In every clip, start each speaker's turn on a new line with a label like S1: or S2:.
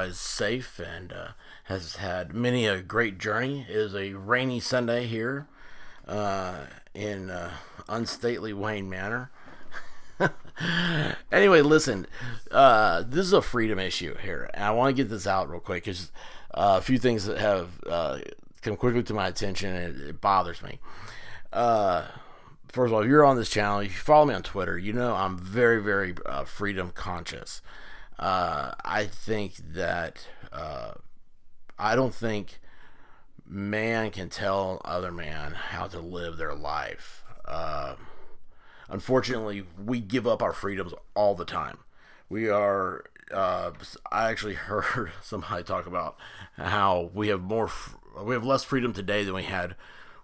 S1: Is safe and has had many a great journey. It is a rainy Sunday here in unstately Wayne Manor. Anyway, listen, this is a freedom issue here, and I want to get this out real quick because a few things that have come quickly to my attention, and it bothers me. First of all, if you're on this channel, if you follow me on Twitter, you know I'm very, very freedom conscious. I think that I don't think man can tell other man how to live their life. Unfortunately, we give up our freedoms all the time. We are. I actually heard somebody talk about how we have less freedom today than we had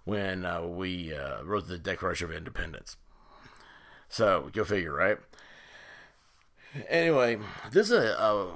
S1: when we wrote the Declaration of Independence. So go figure, right? Anyway,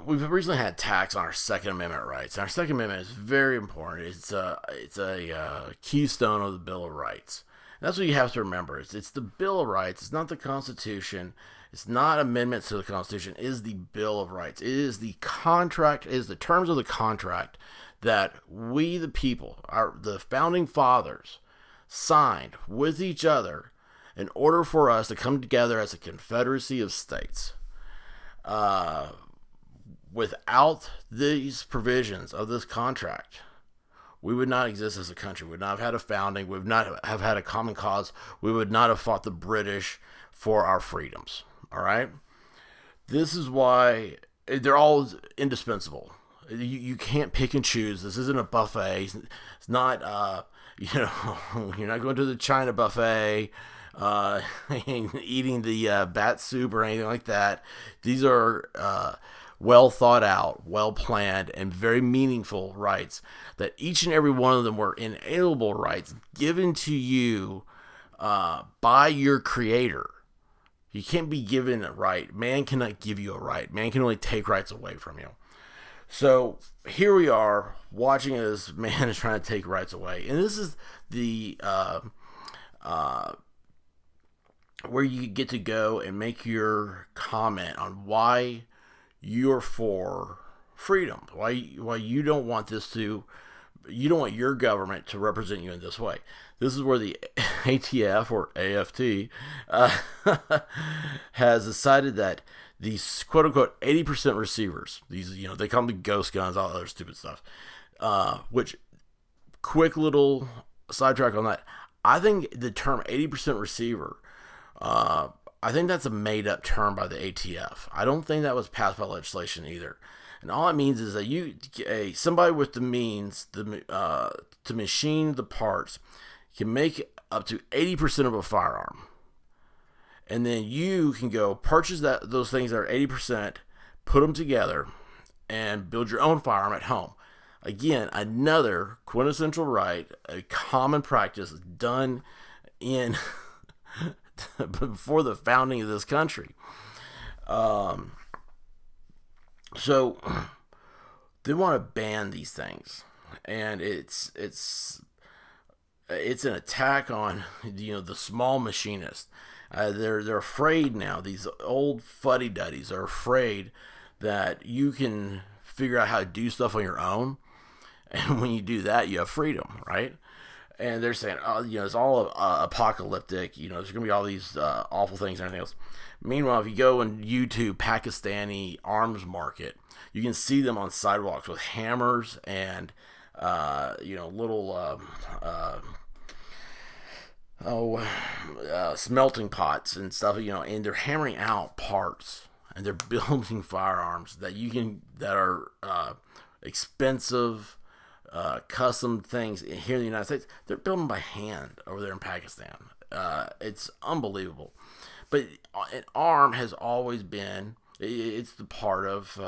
S1: we've recently had attacks on our Second Amendment rights. And our Second Amendment is very important. It's a keystone of the Bill of Rights. And that's what you have to remember. It's the Bill of Rights. It's not the Constitution. It's not amendments to the Constitution. It is the Bill of Rights. It is the contract. It is the terms of the contract that we, the people, the founding fathers, signed with each other in order for us to come together as a confederacy of states. Without these provisions of this contract, we would not exist as a country. We would not have had a founding. We would not have had a common cause. We would not have fought the British for our freedoms. All right? This is why they're all indispensable. You can't pick and choose. This isn't a buffet. It's not, you're not going to the China buffet, eating the bat soup or anything like that. These are well thought out, well planned, and very meaningful rights that each and every one of them were inalienable rights given to you by your creator. You can't be given a right. Man cannot give you a right. Man can only take rights away from you. So here we are watching as man is trying to take rights away. And this is the where you get to go and make your comment on why you're for freedom, why you don't want you don't want your government to represent you in this way. This is where the ATF or AFT has decided that these quote unquote 80% receivers, these, they call them the ghost guns, all that other stupid stuff, which, quick little sidetrack on that, I think the term 80% receiver, I think that's a made-up term by the ATF. I don't think that was passed by legislation either. And all it means is that somebody with the means to machine the parts can make up to 80% of a firearm. And then you can go purchase those things that are 80%, put them together, and build your own firearm at home. Again, another quintessential right, a common practice done in before the founding of this country. So they want to ban these things, and it's an attack on the small machinist. They're afraid now. These old fuddy-duddies are afraid that you can figure out how to do stuff on your own, and when you do that, you have freedom, right? And they're saying, it's all apocalyptic. There's going to be all these awful things and everything else. Meanwhile, if you go on YouTube, Pakistani arms market, you can see them on sidewalks with hammers and, little, smelting pots and stuff, and they're hammering out parts and they're building firearms that are expensive, custom things here in the United States. They're building by hand over there in Pakistan. It's unbelievable. But an arm has always been, it's the part of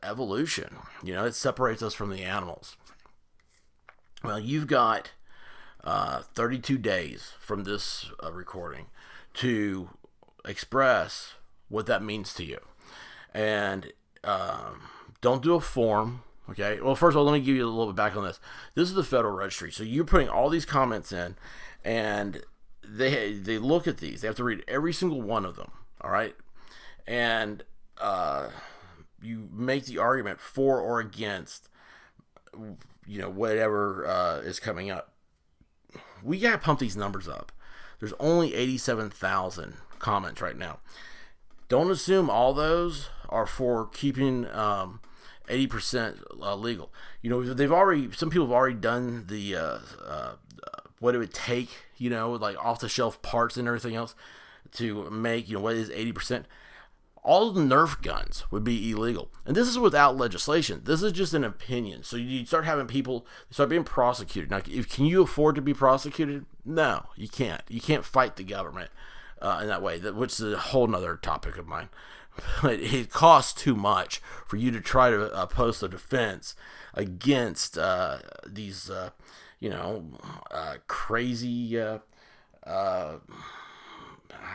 S1: evolution. It separates us from the animals. Well, you've got 32 days from this recording to express what that means to you. And don't do a form, okay? Well, first of all, let me give you a little bit back on this. This is the Federal Registry. So you're putting all these comments in, and they look at these. They have to read every single one of them, all right? And make the argument for or against, whatever is coming up. We got to pump these numbers up. There's only 87,000 comments right now. Don't assume all those are for keeping 80% legal. Some people have already done the what it would take, like off the shelf parts and everything else to make, what is 80%. All the Nerf guns would be illegal. And this is without legislation. This is just an opinion. So you start having people start being prosecuted. Now, can you afford to be prosecuted? No, you can't. You can't fight the government in that way, which is a whole nother topic of mine. But it costs too much for you to try to post a defense against these, crazy, I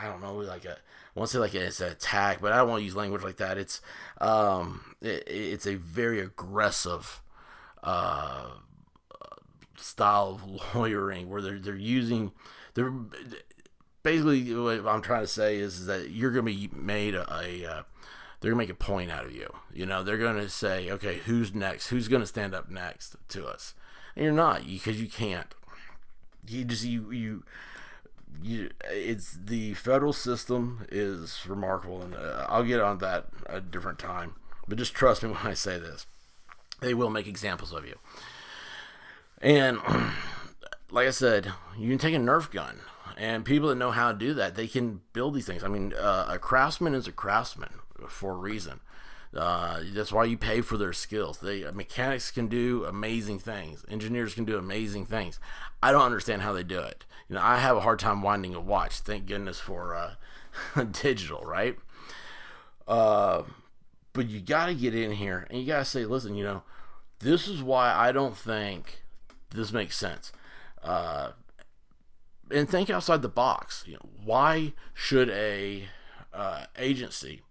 S1: don't know, I want to say it's an attack, but I don't want to use language like that. It's a very aggressive style of lawyering where they're basically, what I'm trying to say is that you're going to be made they're going to make a point out of you. They're going to say, okay, who's next? Who's going to stand up next to us? And you're not, because you can't. It's the federal system is remarkable, and I'll get on that a different time. But just trust me when I say this. They will make examples of you. And like I said, you can take a Nerf gun, and people that know how to do that, they can build these things. I mean, a craftsman is a craftsman for a reason. That's why you pay for their skills. Mechanics can do amazing things. Engineers can do amazing things. I don't understand how they do it. I have a hard time winding a watch. Thank goodness for digital, right? But you got to get in here and you got to say, listen, this is why I don't think this makes sense. And think outside the box. Why should a agency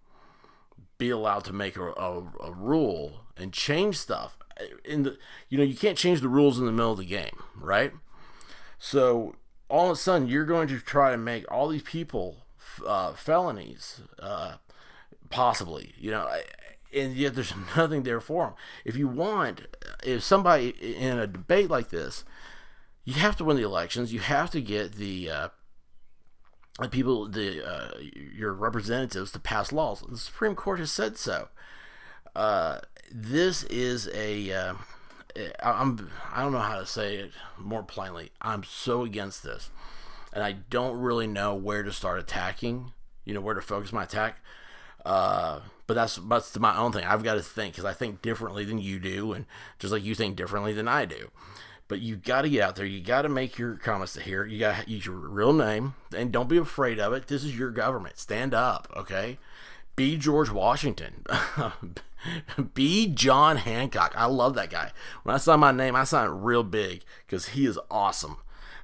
S1: be allowed to make a rule and change stuff? You can't change the rules in the middle of the game, right? So all of a sudden you're going to try to make all these people felonies, possibly, and yet there's nothing there for them. If somebody in a debate like this, you have to win the elections. You have to get the people, your representatives, to pass laws. The Supreme Court has said so. This is I don't know how to say it more plainly. I'm so against this, and I don't really know where to start attacking. Where to focus my attack. But that's my own thing. I've got to think, because I think differently than you do, and just like you think differently than I do. But you got to get out there. You got to make your comments to hear. You got to use your real name, and don't be afraid of it. This is your government. Stand up, okay? Be George Washington. Be John Hancock. I love that guy. When I saw my name, I saw it real big because he is awesome.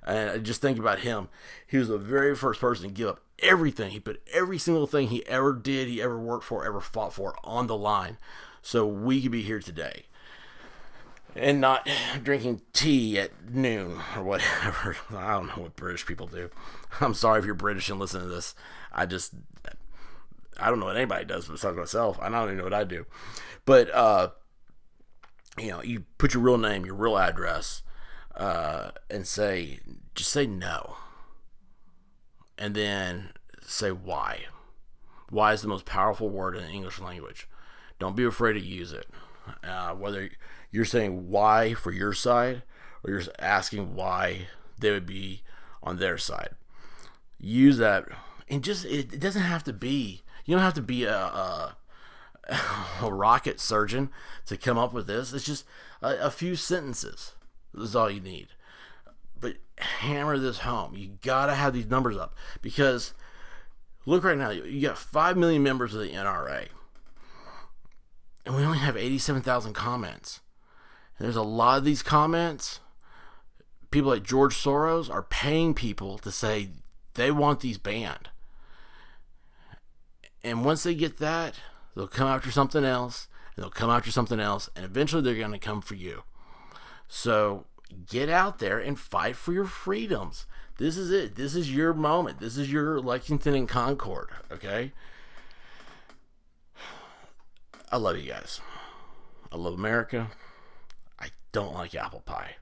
S1: And just think about him. He was the very first person to give up everything. He put every single thing he ever did, he ever worked for, ever fought for on the line. So we could be here today. And not drinking tea at noon or whatever. I don't know what British people do. I'm sorry if you're British and listen to this. I don't know what anybody does besides myself. I don't even know what I do. But, you put your real name, your real address, and just say no. And then say why. Why is the most powerful word in the English language. Don't be afraid to use it. Whether you're saying why for your side, or you're asking why they would be on their side. Use that, and it doesn't have to be. You don't have to be a rocket surgeon to come up with this. It's just a few sentences. This is all you need. But hammer this home. You gotta have these numbers up, because look right now. You got 5 million members of the NRA. And we only have 87,000 comments. And there's a lot of these comments. People like George Soros are paying people to say they want these banned. And once they get that, they'll come after something else, and they'll come after something else, and eventually they're going to come for you. So get out there and fight for your freedoms. This is it. This is your moment. This is your Lexington and Concord, okay? I love you guys. I love America. I don't like apple pie.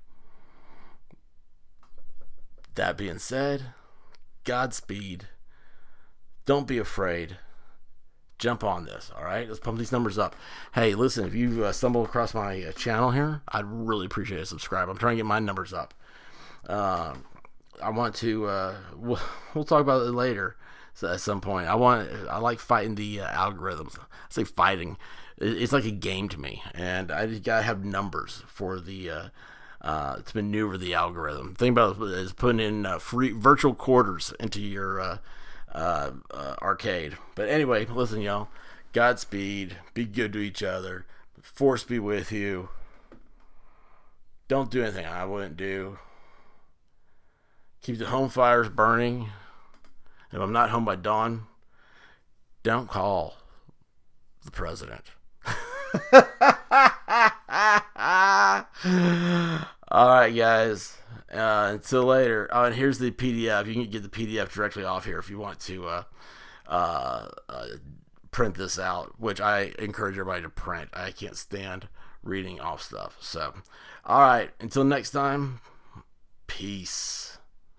S1: That being said, Godspeed. Don't be afraid. Jump on this, all right? Let's pump these numbers up. Hey, listen, if you stumble across my channel here, I'd really appreciate a subscribe. I'm trying to get my numbers up. I want to. We'll talk about it later. So at some point, I like fighting the algorithms. I say fighting. It's like a game to me, and I just gotta have numbers for the to maneuver the algorithm. The thing about it is putting in free virtual quarters into your arcade. But anyway, listen, y'all. Godspeed. Be good to each other. Force be with you. Don't do anything I wouldn't do. Keep the home fires burning. If I'm not home by dawn, don't call the president. All right, guys. Until later. Oh, and here's the PDF. You can get the PDF directly off here if you want to print this out, which I encourage everybody to print. I can't stand reading off stuff. So, all right. Until next time, peace.